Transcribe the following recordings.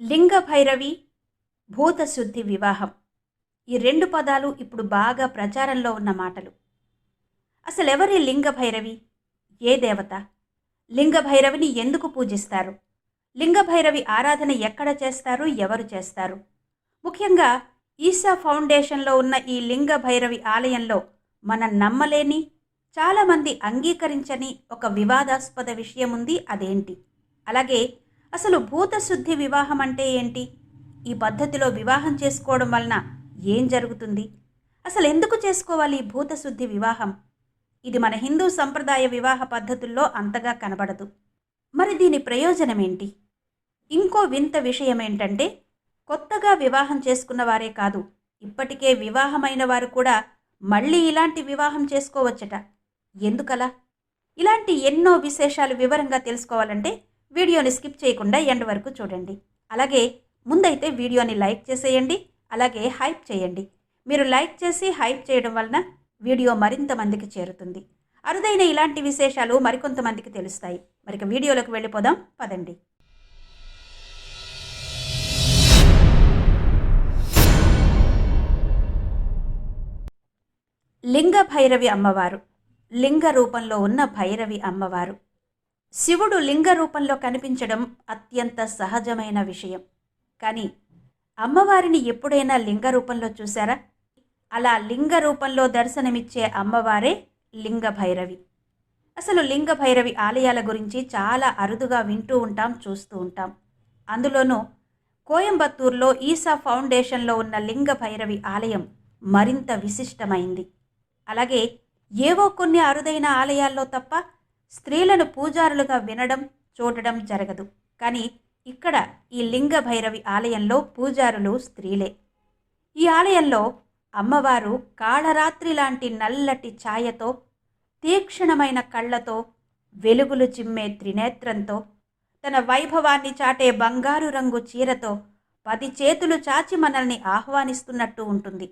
లింగ భైరవి, భూతశుద్ధి వివాహం ఈ రెండు పదాలు ఇప్పుడు బాగా ప్రచారంలో ఉన్న మాటలు. అసలెవరి లింగ భైరవి? ఏ దేవత? లింగ భైరవిని ఎందుకు పూజిస్తారు? లింగ భైరవి ఆరాధన ఎక్కడ చేస్తారు? ఎవరు చేస్తారు? ముఖ్యంగా ఈశా ఫౌండేషన్లో ఉన్న ఈ లింగ భైరవి ఆలయంలో మనం నమ్మలేని, చాలామంది అంగీకరించని ఒక వివాదాస్పద విషయం ఉంది. అదేంటి? అలాగే అసలు భూతశుద్ధి వివాహం అంటే ఏంటి? ఈ పద్ధతిలో వివాహం చేసుకోవడం వలన ఏం జరుగుతుంది? అసలు ఎందుకు చేసుకోవాలి ఈ భూతశుద్ధి వివాహం? ఇది మన హిందూ సంప్రదాయ వివాహ పద్ధతుల్లో అంతగా కనబడదు. మరి దీని ప్రయోజనం ఏంటి? ఇంకో వింత విషయం ఏంటంటే, కొత్తగా వివాహం చేసుకున్న వారే కాదు, ఇప్పటికే వివాహమైన వారు కూడా మళ్ళీ ఇలాంటి వివాహం చేసుకోవచ్చట. ఎందుకలా? ఇలాంటి ఎన్నో విశేషాలు వివరంగా తెలుసుకోవాలంటే వీడియోని స్కిప్ చేయకుండా ఎండ్ వరకు చూడండి. అలాగే ముందైతే వీడియోని లైక్ చేసేయండి, అలాగే హైప్ చేయండి. మీరు లైక్ చేసి హైప్ చేయడం వలన వీడియో మరింత మందికి చేరుతుంది. అరుదైన ఇలాంటి విశేషాలు మరికొంతమందికి తెలుస్తాయి. మరి వీడియోలోకి వెళ్ళిపోదాం పదండి. లింగ భైరవి అమ్మవారు, లింగ రూపంలో ఉన్న భైరవి అమ్మవారు. శివుడు లింగ రూపంలో కనిపించడం అత్యంత సహజమైన విషయం. కానీ అమ్మవారిని ఎప్పుడైనా లింగ రూపంలో చూశారా? అలా లింగ రూపంలో దర్శనమిచ్చే అమ్మవారే లింగ భైరవి. అసలు లింగ భైరవి ఆలయాల గురించి చాలా అరుదుగా వింటూ ఉంటాం, చూస్తూ ఉంటాం. అందులోనూ కోయంబత్తూరులో ఈశా ఫౌండేషన్లో ఉన్న లింగ భైరవి ఆలయం మరింత విశిష్టమైంది. అలాగే ఏవో కొన్ని అరుదైన ఆలయాల్లో తప్ప స్త్రీలను పూజారులుగా వినడం, చూడడం జరగదు. కానీ ఇక్కడ ఈ లింగ భైరవి ఆలయంలో పూజారులు స్త్రీలే. ఈ ఆలయంలో అమ్మవారు కాళరాత్రి లాంటి నల్లటి ఛాయతో, తీక్షణమైన కళ్ళతో, వెలుగులు చిమ్మే త్రినేత్రంతో, తన వైభవాన్ని చాటే బంగారు రంగు చీరతో 10 చేతులు చాచి మనల్ని ఆహ్వానిస్తున్నట్టు ఉంటుంది.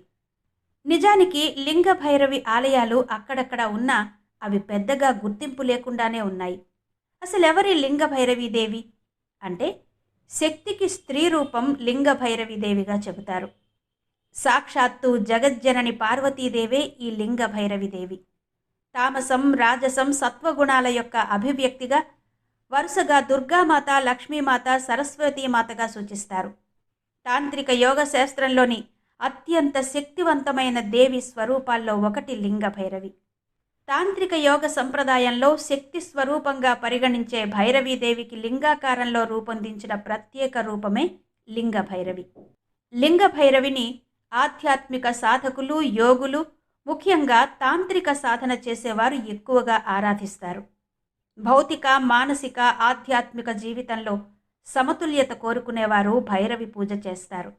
నిజానికి లింగ భైరవి ఆలయాలు అక్కడక్కడ ఉన్నా అవి పెద్దగా గుర్తింపు లేకుండానే ఉన్నాయి. అసలెవరి లింగ భైరవీదేవి అంటే, శక్తికి స్త్రీ రూపం లింగ భైరవీదేవిగా చెబుతారు. సాక్షాత్తు జగజ్జనని పార్వతీదేవే ఈ లింగ భైరవీదేవి. తామసం, రాజసం, సత్వగుణాల యొక్క అభివ్యక్తిగా వరుసగా దుర్గామాత, లక్ష్మీమాత, సరస్వతీమాతగా సూచిస్తారు. తాంత్రిక యోగ శాస్త్రంలోని అత్యంత శక్తివంతమైన దేవి స్వరూపాల్లో ఒకటి లింగ భైరవి. తాంత్రిక యోగ సంప్రదాయంలో శక్తి స్వరూపంగా పరిగణించే భైరవీదేవికి లింగాకారంలో రూపొందించిన ప్రత్యేక రూపమే లింగ భైరవి. లింగ భైరవిని ఆధ్యాత్మిక సాధకులు, యోగులు, ముఖ్యంగా తాంత్రిక సాధన చేసేవారు ఎక్కువగా ఆరాధిస్తారు. భౌతిక, మానసిక, ఆధ్యాత్మిక జీవితంలో సమతుల్యత కోరుకునేవారు భైరవి పూజ చేస్తారు.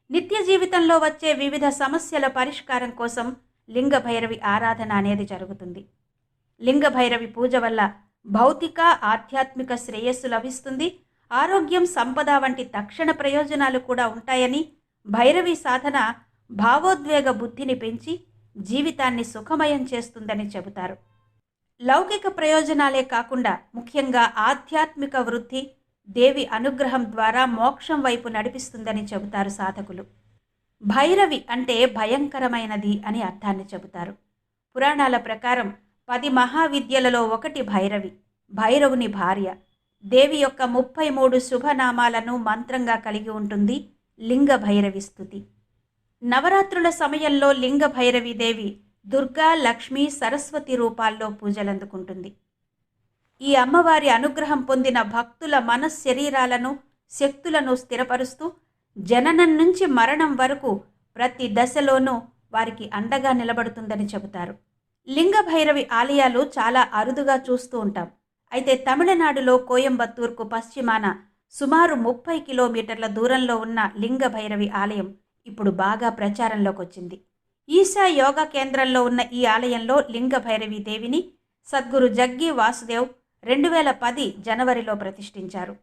నిత్య జీవితంలో వచ్చే వివిధ సమస్యల పరిష్కారం కోసం లింగ భైరవి ఆరాధన అనేది జరుగుతుంది. లింగ భైరవి పూజ వల్ల భౌతిక, ఆధ్యాత్మిక శ్రేయస్సు లభిస్తుంది. ఆరోగ్యం, సంపద వంటి తక్షణ ప్రయోజనాలు కూడా ఉంటాయని, భైరవి సాధన భావోద్వేగ బుద్ధిని పెంచి జీవితాన్ని సుఖమయం చేస్తుందని చెబుతారు. లౌకిక ప్రయోజనాలే కాకుండా ముఖ్యంగా ఆధ్యాత్మిక వృద్ధి, దేవి అనుగ్రహం ద్వారా మోక్షం వైపు నడిపిస్తుందని చెబుతారు సాధకులు. భైరవి అంటే భయంకరమైనది అని అర్థాన్ని చెబుతారు. పురాణాల ప్రకారం 10 మహావిద్యలలో ఒకటి భైరవి, భైరవుని భార్య. దేవి యొక్క 33 శుభనామాలను మంత్రంగా కలిగి ఉంటుంది లింగ భైరవి స్తుతి. నవరాత్రుల సమయంలో లింగ భైరవి దేవి దుర్గా, లక్ష్మి, సరస్వతి రూపాల్లో పూజలందుకుంటుంది. ఈ అమ్మవారి అనుగ్రహం పొందిన భక్తుల మనశ్శరీరాలను, శక్తులను స్థిరపరుస్తూ జననం నుంచి మరణం వరకు ప్రతి దశలోనూ వారికి అండగా నిలబడుతుందని చెబుతారు. లింగ భైరవి ఆలయాలు చాలా అరుదుగా చూస్తూ ఉంటాం. అయితే తమిళనాడులో కోయంబత్తూర్కు పశ్చిమాన సుమారు 30 కిలోమీటర్ల దూరంలో ఉన్న లింగ భైరవి ఆలయం ఇప్పుడు బాగా ప్రచారంలోకి వచ్చింది. ఈశా యోగా కేంద్రంలో ఉన్న ఈ ఆలయంలో లింగ భైరవి దేవిని సద్గురు జగ్గి వాసుదేవ్ 2010 జనవరిలో ప్రతిష్ఠించారు.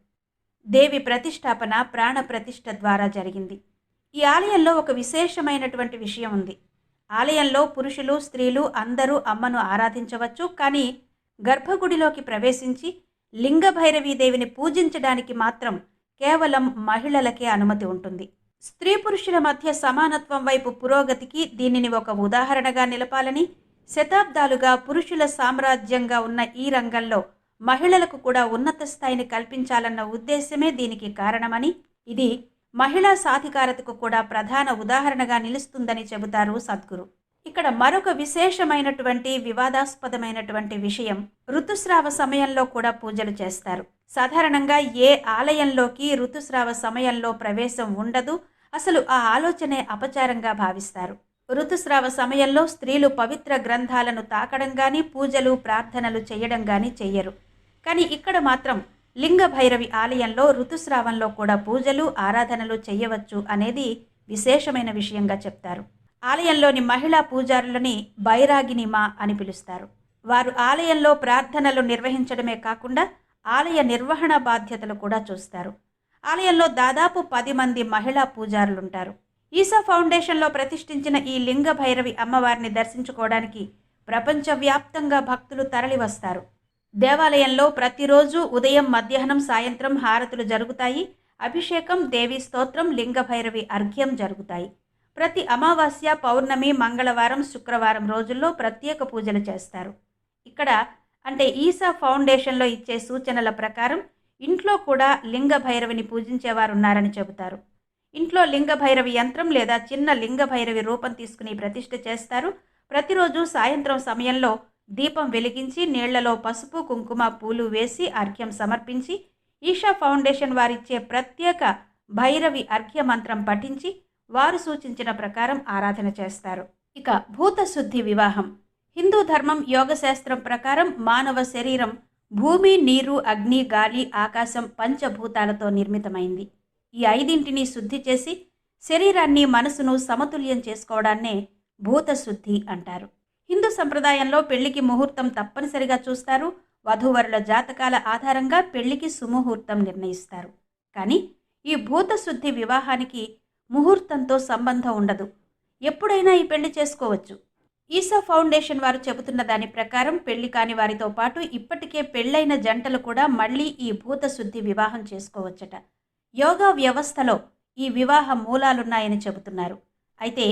దేవి ప్రతిష్టాపన ప్రాణ ప్రతిష్ఠ ద్వారా జరిగింది. ఈ ఆలయంలో ఒక విశేషమైనటువంటి విషయం ఉంది. ఆలయంలో పురుషులు, స్త్రీలు అందరూ అమ్మను ఆరాధించవచ్చు. కానీ గర్భగుడిలోకి ప్రవేశించి లింగ భైరవీదేవిని పూజించడానికి మాత్రం కేవలం మహిళలకే అనుమతి ఉంటుంది. స్త్రీ పురుషుల మధ్య సమానత్వం వైపు పురోగతికి దీనిని ఒక ఉదాహరణగా నిలపాలని, శతాబ్దాలుగా పురుషుల సామ్రాజ్యంగా ఉన్న ఈ రంగంలో మహిళలకు కూడా ఉన్నత స్థాయిని కల్పించాలన్న ఉద్దేశమే దీనికి కారణమని, ఇది మహిళా సాధికారతకు కూడా ప్రధాన ఉదాహరణగా నిలుస్తుందని చెబుతారు సద్గురు. ఇక్కడ మరొక విశేషమైనటువంటి వివాదాస్పదమైనటువంటి విషయం, ఋతుస్రావ సమయంలో కూడా పూజలు చేస్తారు. సాధారణంగా ఏ ఆలయంలోకి ఋతుస్రావ సమయంలో ప్రవేశం ఉండదు, అసలు ఆ ఆలోచనే అపచారంగా భావిస్తారు. ఋతుస్రావ సమయంలో స్త్రీలు పవిత్ర గ్రంథాలను తాకడం కానీ, పూజలు ప్రార్థనలు చేయడం కానీ చెయ్యరు. కానీ ఇక్కడ మాత్రం లింగ భైరవి ఆలయంలో ఋతుస్రావంలో కూడా పూజలు ఆరాధనలు చేయవచ్చు అనేది విశేషమైన విషయంగా చెప్తారు. ఆలయంలోని మహిళా పూజారులని బైరాగినిమా అని పిలుస్తారు. వారు ఆలయంలో ప్రార్థనలు నిర్వహించడమే కాకుండా ఆలయ నిర్వహణ బాధ్యతలు కూడా చూస్తారు. ఆలయంలో దాదాపు 10 మంది మహిళా పూజారులుంటారు. ఈసా ఫౌండేషన్లో ప్రతిష్ఠించిన ఈ లింగ భైరవి అమ్మవారిని దర్శించుకోవడానికి ప్రపంచవ్యాప్తంగా భక్తులు తరలివస్తారు. దేవాలయంలో ప్రతిరోజు ఉదయం, మధ్యాహ్నం, సాయంత్రం హారతులు జరుగుతాయి. అభిషేకం, దేవీ స్తోత్రం, లింగ భైరవి అర్ఘ్యం జరుగుతాయి. ప్రతి అమావాస్య, పౌర్ణమి, మంగళవారం, శుక్రవారం రోజుల్లో ప్రత్యేక పూజలు చేస్తారు. ఇక్కడ అంటే ఈసా ఫౌండేషన్లో ఇచ్చే సూచనల ప్రకారం ఇంట్లో కూడా లింగ భైరవిని పూజించేవారున్నారని చెబుతారు. ఇంట్లో లింగ భైరవి యంత్రం లేదా చిన్న లింగ భైరవి రూపం తీసుకుని ప్రతిష్ఠ చేస్తారు. ప్రతిరోజు సాయంత్రం సమయంలో దీపం వెలిగించి నీళ్లలో పసుపు, కుంకుమ, పూలు వేసి అర్ఘ్యం సమర్పించి ఈషా ఫౌండేషన్ వారిచ్చే ప్రత్యేక భైరవి అర్ఘ్య మంత్రం పఠించి వారు సూచించిన ప్రకారం ఆరాధన చేస్తారు. ఇక భూతశుద్ధి వివాహం. హిందూ ధర్మం, యోగశాస్త్రం ప్రకారం మానవ శరీరం భూమి, నీరు, అగ్ని, గాలి, ఆకాశం పంచభూతాలతో నిర్మితమైంది. ఈ 5ంటిని శుద్ధి చేసి శరీరాన్ని, మనసును సమతుల్యం చేసుకోవడాన్నే భూతశుద్ధి అంటారు. హిందూ సంప్రదాయంలో పెళ్లికి ముహూర్తం తప్పనిసరిగా చూస్తారు. వధూవరుల జాతకాల ఆధారంగా పెళ్లికి సుముహూర్తం నిర్ణయిస్తారు. కానీ ఈ భూతశుద్ధి వివాహానికి ముహూర్తంతో సంబంధం ఉండదు. ఎప్పుడైనా ఈ పెళ్లి చేసుకోవచ్చు. ఈసా ఫౌండేషన్ వారు చెబుతున్న దాని ప్రకారం పెళ్లి కాని వారితో పాటు ఇప్పటికే పెళ్లైన జంటలు కూడా మళ్లీ ఈ భూతశుద్ధి వివాహం చేసుకోవచ్చట. యోగా వ్యవస్థలో ఈ వివాహ మూలాలున్నాయని చెబుతున్నారు. అయితే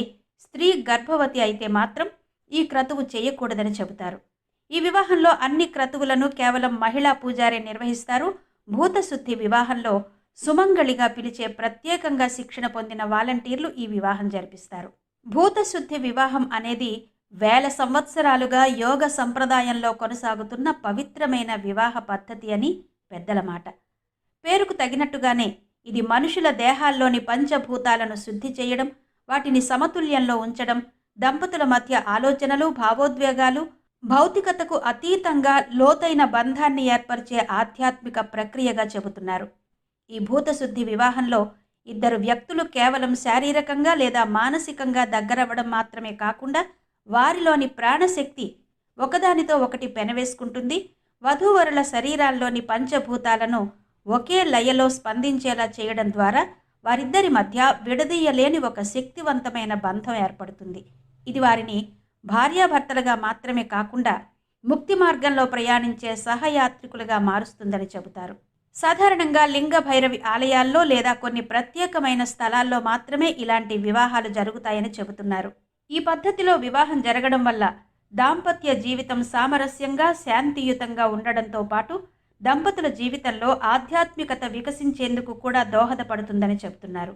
స్త్రీ గర్భవతి అయితే మాత్రం ఈ క్రతువు చేయకూడదని చెబుతారు. ఈ వివాహంలో అన్ని క్రతువులను కేవలం మహిళా పూజారే నిర్వహిస్తారు. భూతశుద్ధి వివాహంలో సుమంగళిగా పిలిచే ప్రత్యేకంగా శిక్షణ పొందిన వాలంటీర్లు ఈ వివాహం జరిపిస్తారు. భూతశుద్ధి వివాహం అనేది వేల సంవత్సరాలుగా యోగ సంప్రదాయంలో కొనసాగుతున్న పవిత్రమైన వివాహ పద్ధతి అని పెద్దల మాట. పేరుకు తగినట్టుగానే ఇది మనుషుల దేహాల్లోని పంచభూతాలను శుద్ధి చేయడం, వాటిని సమతుల్యంలో ఉంచడం, దంపతుల మధ్య ఆలోచనలు, భావోద్వేగాలు, భౌతికతకు అతీతంగా లోతైన బంధాన్ని ఏర్పరిచే ఆధ్యాత్మిక ప్రక్రియగా చెబుతున్నారు. ఈ భూతశుద్ధి వివాహంలో ఇద్దరు వ్యక్తులు కేవలం శారీరకంగా లేదా మానసికంగా దగ్గరవ్వడం మాత్రమే కాకుండా వారిలోని ప్రాణశక్తి ఒకదానితో ఒకటి పెనవేసుకుంటుంది. వధూవరుల శరీరాల్లోని పంచభూతాలను ఒకే లయలో స్పందించేలా చేయడం ద్వారా వారిద్దరి మధ్య విడదీయలేని ఒక శక్తివంతమైన బంధం ఏర్పడుతుంది. ఇది వారిని భార్యాభర్తలుగా మాత్రమే కాకుండా ముక్తి మార్గంలో ప్రయాణించే సహయాత్రికులుగా మారుస్తుందని చెబుతారు. సాధారణంగా లింగ భైరవి ఆలయాల్లో లేదా కొన్ని ప్రత్యేకమైన స్థలాల్లో మాత్రమే ఇలాంటి వివాహాలు జరుగుతాయని చెబుతున్నారు. ఈ పద్ధతిలో వివాహం జరగడం వల్ల దాంపత్య జీవితం సామరస్యంగా, శాంతియుతంగా ఉండడంతో పాటు దంపతుల జీవితంలో ఆధ్యాత్మికత వికసించేందుకు కూడా దోహదపడుతుందని చెబుతున్నారు.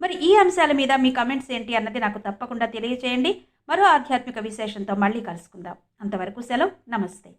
మరి ఈ అంశాల మీద మీ కమెంట్స్ ఏంటి అన్నది నాకు తప్పకుండా తెలియజేయండి. మరో ఆధ్యాత్మిక విశేషంతో మళ్ళీ కలుసుకుందాం. అంతవరకు సెలవు. నమస్తే.